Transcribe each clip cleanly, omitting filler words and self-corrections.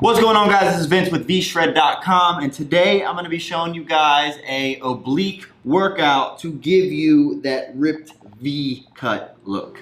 What's going on, guys? This is Vince with vshred.com, and today I'm going to be showing you guys a oblique workout to give you that ripped V cut look.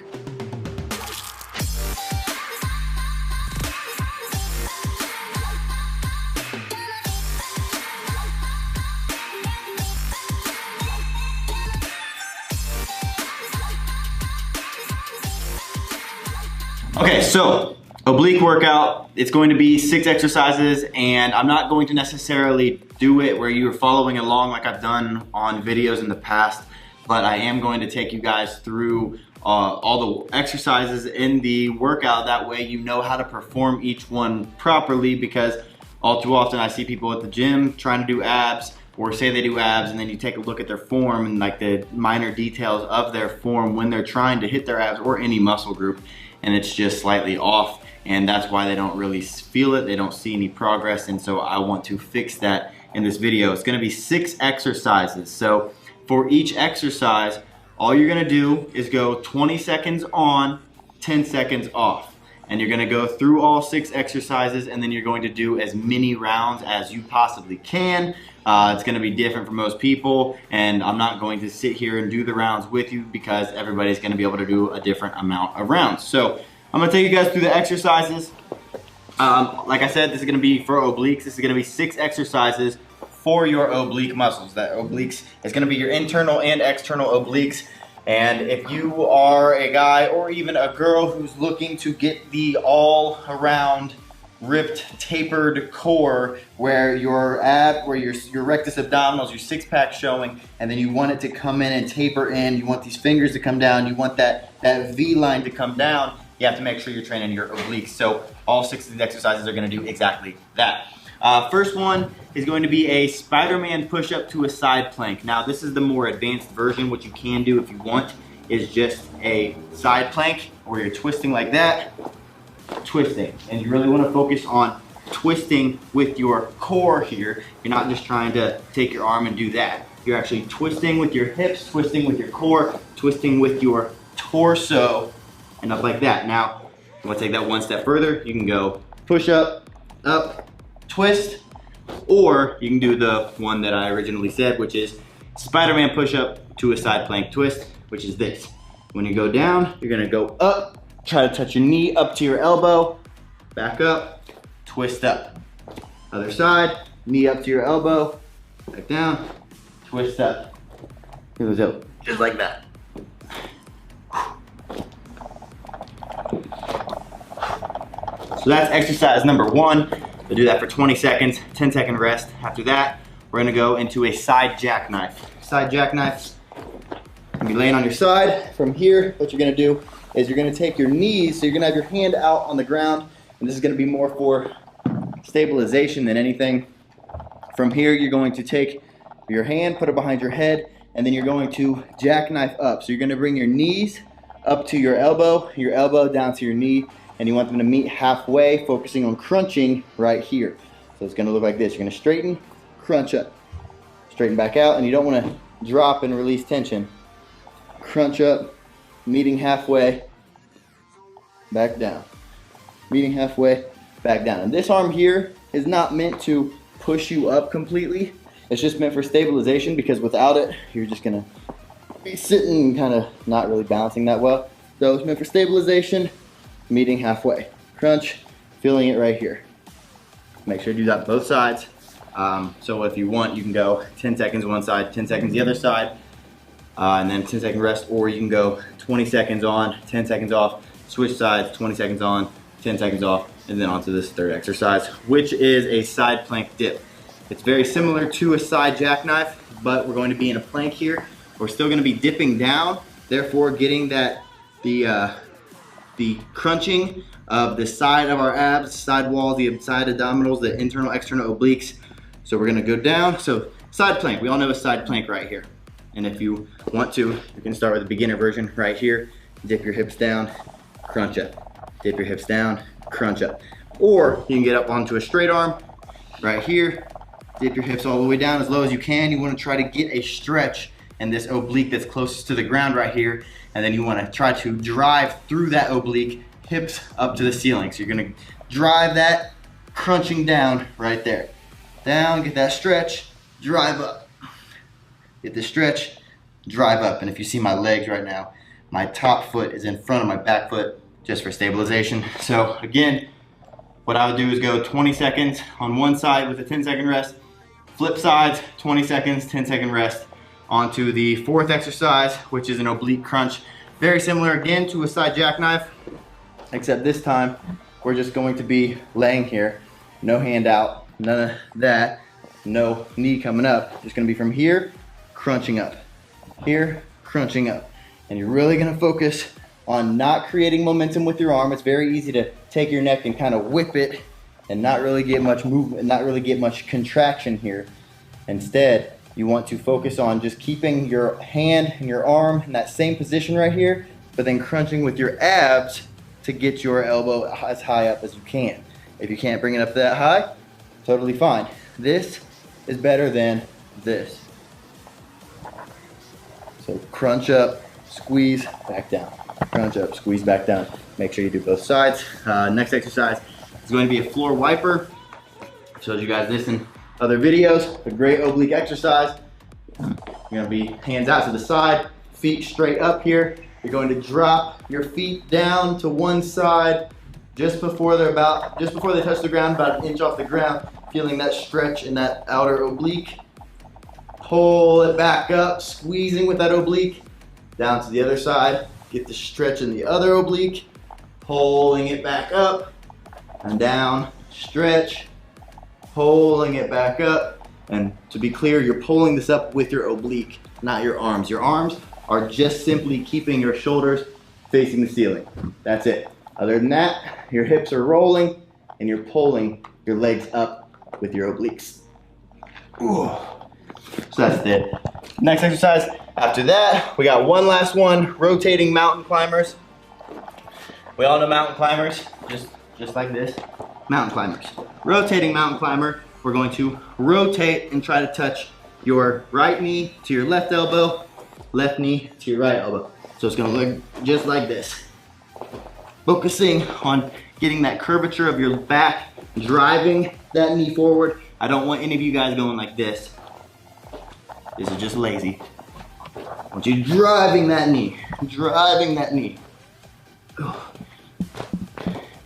Okay, so oblique workout, it's going to be 6 exercises, and I'm not going to necessarily do it where you're following along like I've done on videos in the past, but I am going to take you guys through all the exercises in the workout. That way you know how to perform each one properly, because all too often I see people at the gym trying to do abs, or say they do abs, and then you take a look at their form and like the minor details of their form when they're trying to hit their abs or any muscle group, and it's just slightly off, and that's why they don't really feel it, they don't see any progress. And so I want to fix that in this video. It's gonna be 6 exercises. So for each exercise, all you're gonna do is go 20 seconds on, 10 seconds off. And you're gonna go through all 6 exercises, and then you're going to do as many rounds as you possibly can. It's gonna be different for most people, and I'm not going to sit here and do the rounds with you because everybody's gonna be able to do a different amount of rounds. So I'm gonna take you guys through the exercises. Like I said, this is gonna be for obliques. This is gonna be 6 exercises for your oblique muscles. That obliques is gonna be your internal and external obliques. And if you are a guy or even a girl who's looking to get the all-around ripped, tapered core, where your rectus abdominals, your 6-pack showing, and then you want it to come in and taper in, you want these fingers to come down, you want that V line to come down, you have to make sure you're training your obliques. So all 6 of these exercises are gonna do exactly that. First one is going to be a Spider-Man push-up to a side plank. Now this is the more advanced version. What you can do if you want is just a side plank where you're twisting like that, twisting. And you really want to focus on twisting with your core here. You're not just trying to take your arm and do that. You're actually twisting with your hips, twisting with your core, twisting with your torso, and up like that. Now, if you want to take that one step further, you can go push-up, up, twist, or you can do the one that I originally said, which is Spider-Man push-up to a side plank twist, which is this. When you go down, you're gonna go up, try to touch your knee up to your elbow, back up, twist up. Other side, knee up to your elbow, back down, twist up. Here we go, just like that. So that's exercise number 1. We'll do that for 20 seconds, 10-second rest. After that, we're gonna go into a side jackknife. Side jackknife, you're gonna be laying on your side. From here, what you're gonna do is you're gonna take your knees, so you're gonna have your hand out on the ground, and this is gonna be more for stabilization than anything. From here, you're going to take your hand, put it behind your head, and then you're going to jackknife up. So you're gonna bring your knees up to your elbow down to your knee, and you want them to meet halfway, focusing on crunching right here. So it's gonna look like this. You're gonna straighten, crunch up, straighten back out, and you don't wanna drop and release tension. Crunch up, meeting halfway, back down. Meeting halfway, back down. And this arm here is not meant to push you up completely. It's just meant for stabilization, because without it, you're just gonna be sitting and kind of not really balancing that well. So it's meant for stabilization, meeting halfway. Crunch, feeling it right here. Make sure to do that both sides. So if you want, you can go 10 seconds one side, 10 seconds the other side, and then 10-second rest, or you can go 20 seconds on, 10 seconds off, switch sides, 20 seconds on, 10 seconds off, and then onto this third exercise, which is a side plank dip. It's very similar to a side jackknife, but we're going to be in a plank here. We're still going to be dipping down, therefore getting that the crunching of the side of our abs, side wall, the side abdominals, the internal, external obliques. So we're gonna go down. So side plank, we all know a side plank right here. And if you want to, you can start with the beginner version right here. Dip your hips down, crunch up. Dip your hips down, crunch up. Or you can get up onto a straight arm right here. Dip your hips all the way down as low as you can. You wanna try to get a stretch in this oblique that's closest to the ground right here. And then you wanna try to drive through that oblique, hips up to the ceiling. So you're gonna drive that crunching down right there. Down, get that stretch, drive up. Get the stretch, drive up. And if you see my legs right now, my top foot is in front of my back foot just for stabilization. So again, what I would do is go 20 seconds on one side with a 10-second rest, flip sides, 20 seconds, 10-second rest. Onto the fourth exercise, which is an oblique crunch. Very similar again to a side jackknife, except this time we're just going to be laying here, no hand out, none of that, no knee coming up. Just gonna be from here, crunching up, here, crunching up. And you're really gonna focus on not creating momentum with your arm. It's very easy to take your neck and kind of whip it and not really get much movement, not really get much contraction here. Instead, you want to focus on just keeping your hand and your arm in that same position right here, but then crunching with your abs to get your elbow as high up as you can. If you can't bring it up that high, totally fine. This is better than this. So crunch up, squeeze, back down. Crunch up, squeeze back down. Make sure you do both sides. Next exercise is going to be a floor wiper. I showed you guys this in other videos. A great oblique exercise. You're going to be hands out to the side, feet straight up here. You're going to drop your feet down to one side just before they touch the ground, about an inch off the ground, feeling that stretch in that outer oblique. Pull it back up, squeezing with that oblique. Down to the other side. Get the stretch in the other oblique, pulling it back up and down, stretch, pulling it back up. And to be clear, you're pulling this up with your oblique, not your arms. Your arms are just simply keeping your shoulders facing the ceiling. That's it. Other than that, your hips are rolling and you're pulling your legs up with your obliques. Ooh. So that's it. Next exercise, after that, we got one last one, rotating mountain climbers. We all know mountain climbers, just like this, mountain climbers. Rotating mountain climber, we're going to rotate and try to touch your right knee to your left elbow, left knee to your right elbow. So it's gonna look just like this. Focusing on getting that curvature of your back, driving that knee forward. I don't want any of you guys going like this. This is just lazy. I want you driving that knee, driving that knee.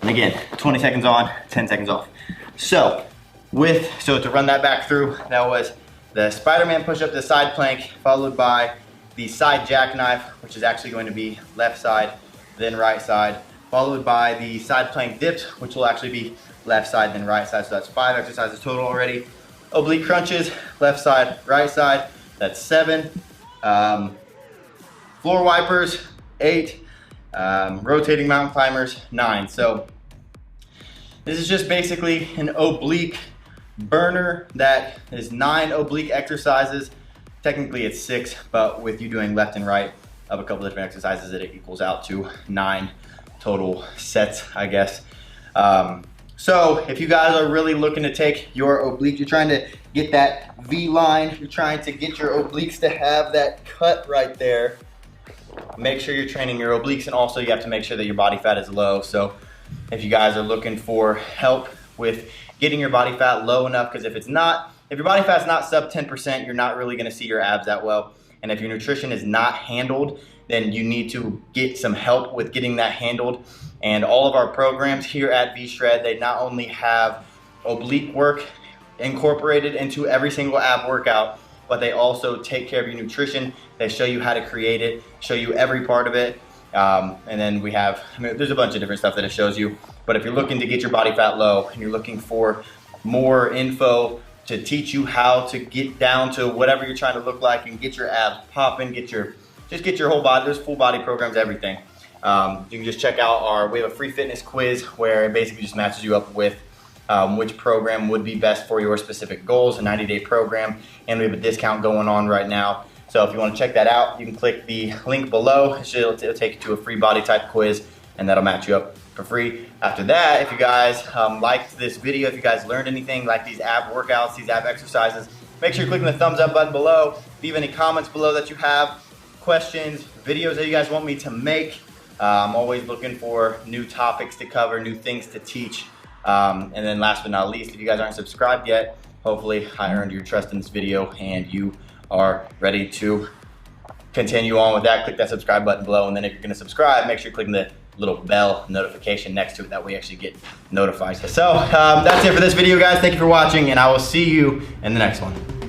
And again, 20 seconds on, 10 seconds off. So to run that back through, that was the Spider-Man push-up, the side plank, followed by the side jackknife, which is actually going to be left side, then right side, followed by the side plank dips, which will actually be left side, then right side. So that's 5 exercises total already. Oblique crunches, left side, right side, that's 7. Floor wipers, 8. Rotating mountain climbers, 9. So this is just basically an oblique burner that is 9 oblique exercises. Technically it's 6, but with you doing left and right of a couple different exercises, it equals out to 9 total sets, I guess. So if you guys are really looking to take your oblique, you're trying to get that V line, you're trying to get your obliques to have that cut right there, make sure you're training your obliques, and also you have to make sure that your body fat is low. So if you guys are looking for help with getting your body fat low enough, because if your body fat's not sub 10%, you're not really gonna see your abs that well. And if your nutrition is not handled, then you need to get some help with getting that handled. And all of our programs here at V-Shred, they not only have oblique work incorporated into every single ab workout, but they also take care of your nutrition. They show you how to create it, show you every part of it. And then we have, there's a bunch of different stuff that it shows you. But if you're looking to get your body fat low and you're looking for more info to teach you how to get down to whatever you're trying to look like and get your abs popping, just get your whole body, there's full body programs, everything. You can just check out we have a free fitness quiz where it basically just matches you up with which program would be best for your specific goals, a 90-day program, and we have a discount going on right now. So if you want to check that out, you can click the link below. It'll take you to a free body type quiz, and that'll match you up for free. After that, if you guys liked this video, if you guys learned anything, like these ab workouts, these ab exercises, make sure you're clicking the thumbs up button below. Leave any comments below that you have, questions, videos that you guys want me to make. I'm always looking for new topics to cover, new things to teach. And then last but not least, if you guys aren't subscribed yet, hopefully I earned your trust in this video and you are ready to continue on with that. Click that subscribe button below, and then if you're gonna subscribe, make sure you're clicking the little bell notification next to it, that way you actually get notified. So that's it for this video, guys. Thank you for watching, and I will see you in the next one.